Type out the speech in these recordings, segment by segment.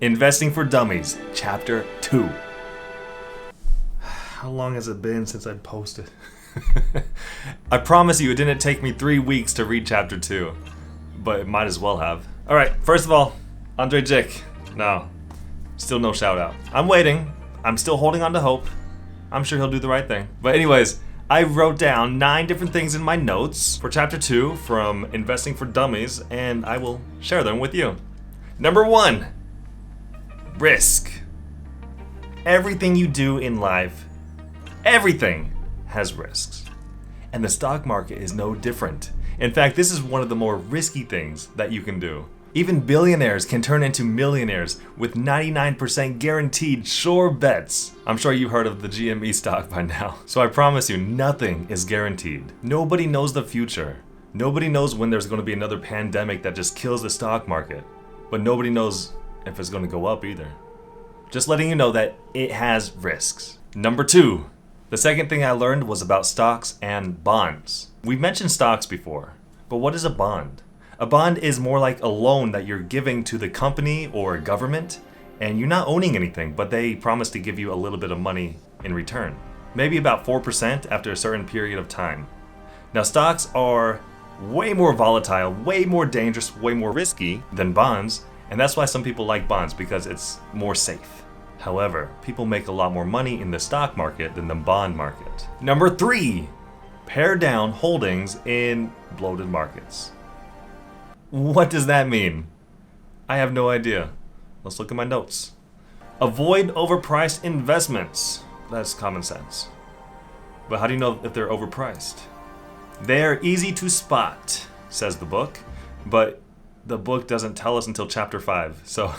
Investing for Dummies, Chapter 2. How long has it been since I posted? I promise you it didn't take me 3 weeks to read Chapter 2, but it might as well have. Alright, first of all, Andre Jick. No, still no shout out. I'm waiting. I'm still holding on to hope. I'm sure he'll do the right thing. But anyways, I wrote down 9 different things in my notes for Chapter 2 from Investing for Dummies, and I will share them with you. Number 1. Risk. Everything you do in life, everything has risks. And the stock market is no different. In fact, this is one of the more risky things that you can do. Even billionaires can turn into millionaires with 99% guaranteed sure bets. I'm sure you've heard of the GME stock by now. So I promise you, nothing is guaranteed. Nobody knows the future. Nobody knows when there's going to be another pandemic that just kills the stock market. But nobody knows if it's going to go up either. Just letting you know that it has risks. Number 2. The second thing I learned was about stocks and bonds. We've mentioned stocks before, but what is a bond? A bond is more like a loan that you're giving to the company or government, and you're not owning anything, but they promise to give you a little bit of money in return. Maybe about 4% after a certain period of time. Now, stocks are way more volatile, way more dangerous, way more risky than bonds, and that's why some people like bonds, because it's more safe. However, people make a lot more money in the stock market than the bond market. Number 3, pare down holdings in bloated markets. What does that mean? I have no idea. Let's look at my notes. Avoid overpriced investments. That's common sense. But how do you know if they're overpriced? They're easy to spot, says the book, but the book doesn't tell us until chapter 5, so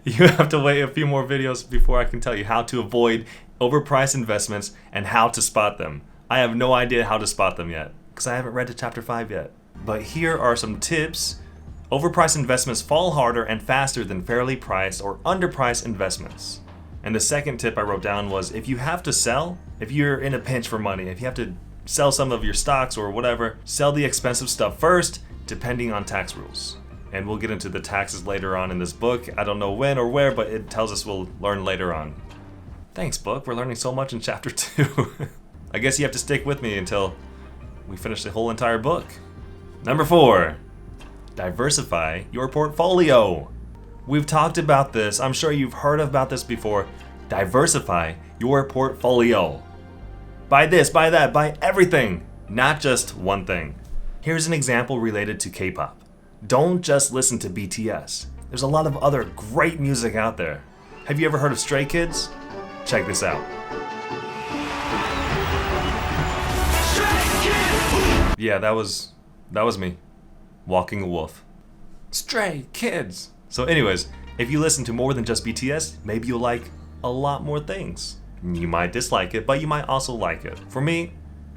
you have to wait a few more videos before I can tell you how to avoid overpriced investments and how to spot them. I have no idea how to spot them yet, because I haven't read to chapter 5 yet. But here are some tips. Overpriced investments fall harder and faster than fairly priced or underpriced investments. And the second tip I wrote down was, if you have to sell, if you're in a pinch for money, if you have to sell some of your stocks or whatever, sell the expensive stuff first, depending on tax rules. And we'll get into the taxes later on in this book. I don't know when or where, but it tells us we'll learn later on. Thanks, book. We're learning so much in chapter 2. I guess you have to stick with me until we finish the whole entire book. Number 4, diversify your portfolio. We've talked about this. I'm sure you've heard about this before. Diversify your portfolio. Buy this, buy that, buy everything, not just one thing. Here's an example related to K-pop. Don't just listen to BTS. There's a lot of other great music out there. Have you ever heard of Stray Kids? Check this out. Yeah, that was me, walking a wolf. Stray Kids. So anyways, if you listen to more than just BTS, maybe you'll like a lot more things. You might dislike it, but you might also like it. For me,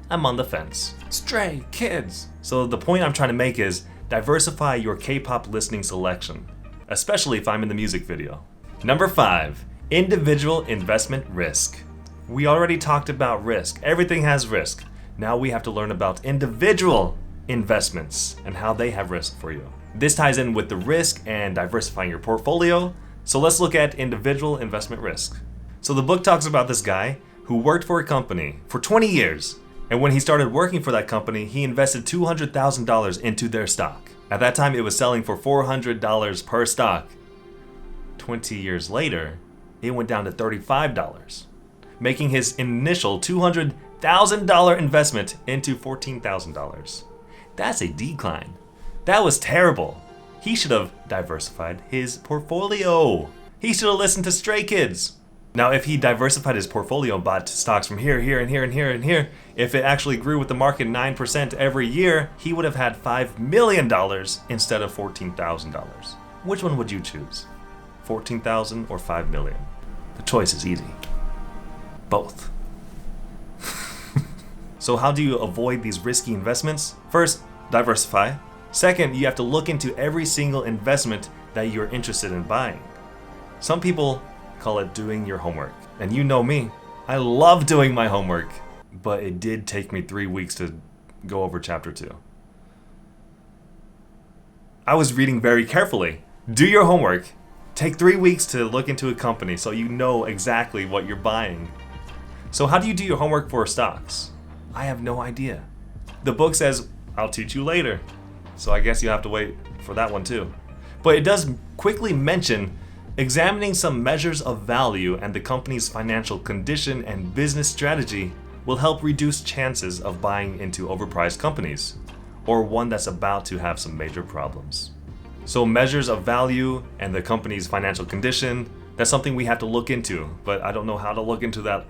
I'm on the fence. Stray Kids. So the point I'm trying to make is diversify your K-pop listening selection, especially if I'm in the music video. Number 5, individual investment risk. We already talked about risk. Everything has risk. Now we have to learn about individual investments and how they have risk for you. This ties in with the risk and diversifying your portfolio. So let's look at individual investment risk. So the book talks about this guy who worked for a company for 20 years. And when he started working for that company, he invested $200,000 into their stock. At that time, it was selling for $400 per stock. 20 years later, it went down to $35, making his initial $200,000 investment into $14,000. That's a decline. That was terrible. He should have diversified his portfolio. He should have listened to Stray Kids. Now, if he diversified his portfolio and bought stocks from here, here, and here, and here, and here, if it actually grew with the market 9% every year, he would have had $5 million instead of $14,000. Which one would you choose? $14,000 or $5 million? The choice is easy. Both. So how do you avoid these risky investments? First, diversify. Second, you have to look into every single investment that you're interested in buying. Some people call it doing your homework. And you know me, I love doing my homework, but it did take me 3 weeks to go over chapter 2. I was reading very carefully. Do your homework, Take 3 weeks to look into a company so you know exactly what you're buying. So how do you do your homework for stocks? I have no idea. The book says, I'll teach you later. So I guess you have to wait for that one too. But it does quickly mention examining some measures of value and the company's financial condition and business strategy will help reduce chances of buying into overpriced companies or one that's about to have some major problems. So measures of value and the company's financial condition, that's something we have to look into, but I don't know how to look into that.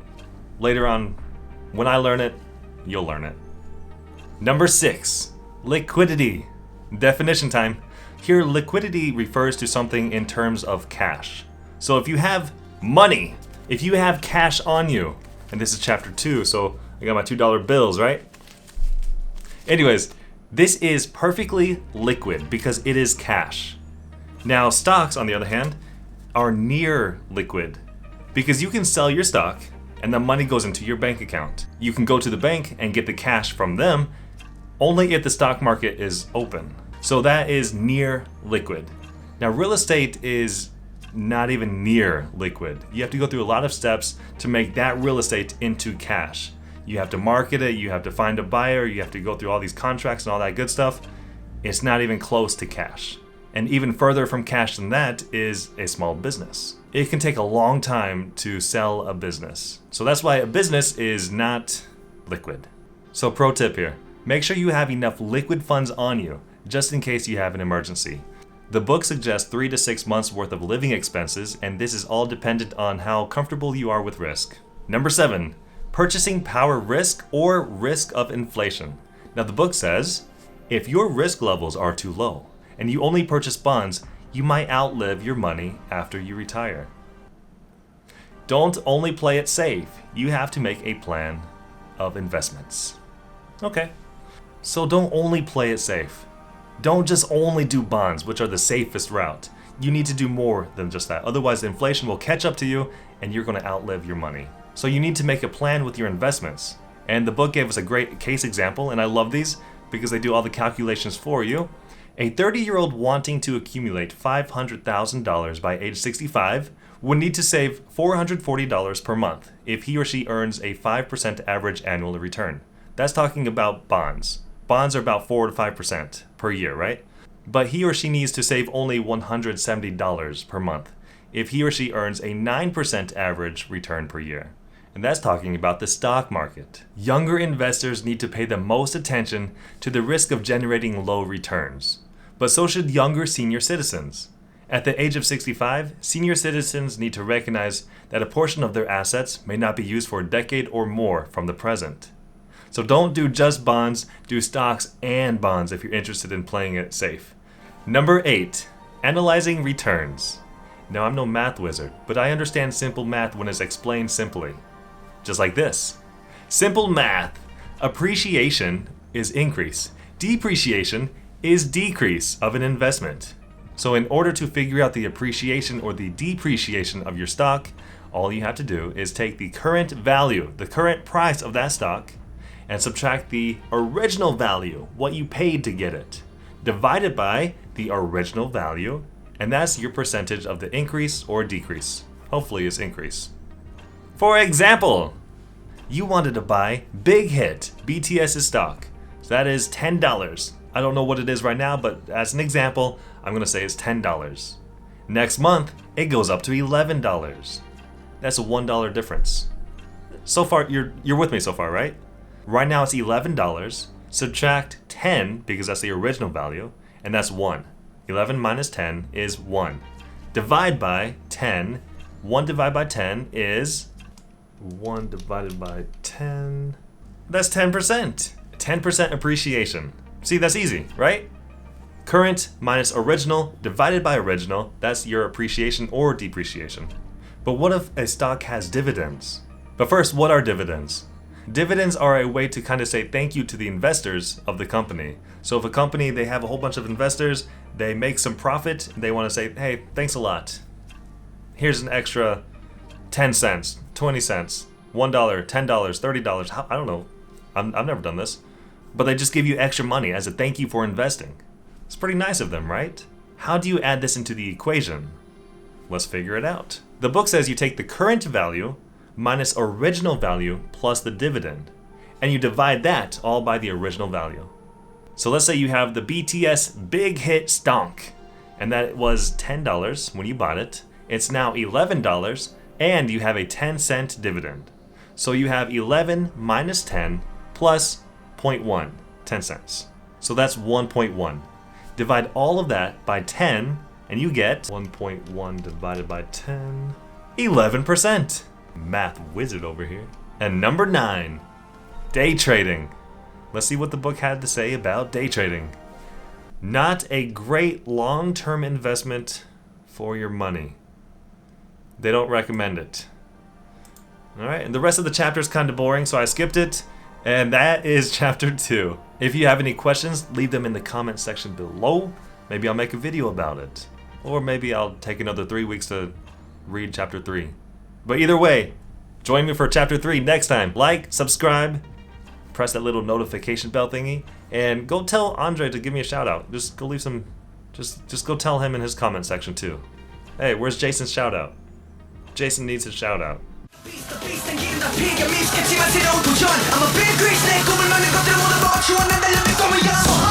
Later on, when I learn it, you'll learn it. Number 6, liquidity. Definition time. Here, liquidity refers to something in terms of cash. So if you have money, if you have cash on you, and this is chapter 2, so I got my $2 bills, right? Anyways, this is perfectly liquid because it is cash. Now, stocks, on the other hand, are near liquid because you can sell your stock and the money goes into your bank account. You can go to the bank and get the cash from them only if the stock market is open. So that is near liquid. Now, real estate is not even near liquid. You have to go through a lot of steps to make that real estate into cash. You have to market it, you have to find a buyer, you have to go through all these contracts and all that good stuff. It's not even close to cash. And even further from cash than that is a small business. It can take a long time to sell a business. So that's why a business is not liquid. So pro tip here, make sure you have enough liquid funds on you just in case you have an emergency. The book suggests 3 to 6 months worth of living expenses, and this is all dependent on how comfortable you are with risk. Number 7, purchasing power risk or risk of inflation. Now the book says, if your risk levels are too low and you only purchase bonds, you might outlive your money after you retire. Don't only play it safe, you have to make a plan of investments. Okay, so don't only play it safe. Don't just only do bonds, which are the safest route. You need to do more than just that. Otherwise, inflation will catch up to you and you're going to outlive your money. So you need to make a plan with your investments. And the book gave us a great case example, and I love these because they do all the calculations for you. A 30-year-old wanting to accumulate $500,000 by age 65 would need to save $440 per month if he or she earns a 5% average annual return. That's talking about bonds. Bonds are about 4 to 5% per year, right? But he or she needs to save only $170 per month if he or she earns a 9% average return per year. And that's talking about the stock market. Younger investors need to pay the most attention to the risk of generating low returns. But so should younger senior citizens. At the age of 65, senior citizens need to recognize that a portion of their assets may not be used for a decade or more from the present. So don't do just bonds, do stocks and bonds if you're interested in playing it safe. Number 8, analyzing returns. Now, I'm no math wizard, but I understand simple math when it's explained simply. Just like this. Simple math. Appreciation is increase. Depreciation is decrease of an investment. So in order to figure out the appreciation or the depreciation of your stock, all you have to do is take the current value, the current price of that stock, and subtract the original value, what you paid to get it, divided by the original value, and that's your percentage of the increase or decrease. Hopefully it's increase. For example, you wanted to buy Big Hit, BTS's stock. So that is $10. I don't know what it is right now, but as an example, I'm gonna say it's $10. Next month, it goes up to $11. That's a $1 difference. So far, you're with me so far, right? Right now it's $11. Subtract 10, because that's the original value, and that's 1. 11 minus 10 is 1. Divide by 10. 1 divided by 10 is 1 divided by 10. That's 10%. 10% appreciation. See, that's easy, right? Current minus original divided by original, that's your appreciation or depreciation. But what if a stock has dividends? But first, what are dividends? Dividends are a way to kind of say thank you to the investors of the company. So if a company, they have a whole bunch of investors, they make some profit, they want to say, hey, thanks a lot. Here's an extra 10 cents, 20 cents, $1, $10, $30. I don't know. I've never done this. But they just give you extra money as a thank you for investing. It's pretty nice of them, right? How do you add this into the equation? Let's figure it out. The book says you take the current value minus original value plus the dividend, and you divide that all by the original value. So let's say you have the BTS Big Hit Stonk, and that was $10 when you bought it. It's now $11, and you have a 10-cent dividend. So you have 11 minus 10 plus 0.1, 10 cents. So that's 1.1. Divide all of that by 10, and you get 1.1 divided by 10, 11%. Math wizard over here. And number 9, day trading. Let's see what the book had to say about day trading. Not a great long-term investment for your money. They don't recommend it. Alright, and the rest of the chapter is kind of boring, so I skipped it. And that is chapter 2. If you have any questions, leave them in the comment section below. Maybe I'll make a video about it. Or maybe I'll take another 3 weeks to read chapter 3. But either way, join me for chapter 3 next time. Like, subscribe, press that little notification bell thingy, and go tell Andre to give me a shout out. Just go leave some, just go tell him in his comment section too. Hey, where's Jason's shout out? Jason needs his shout out. I'm a big grease, 내 꿈을 막는 것들 모두 멈추었는데 let me go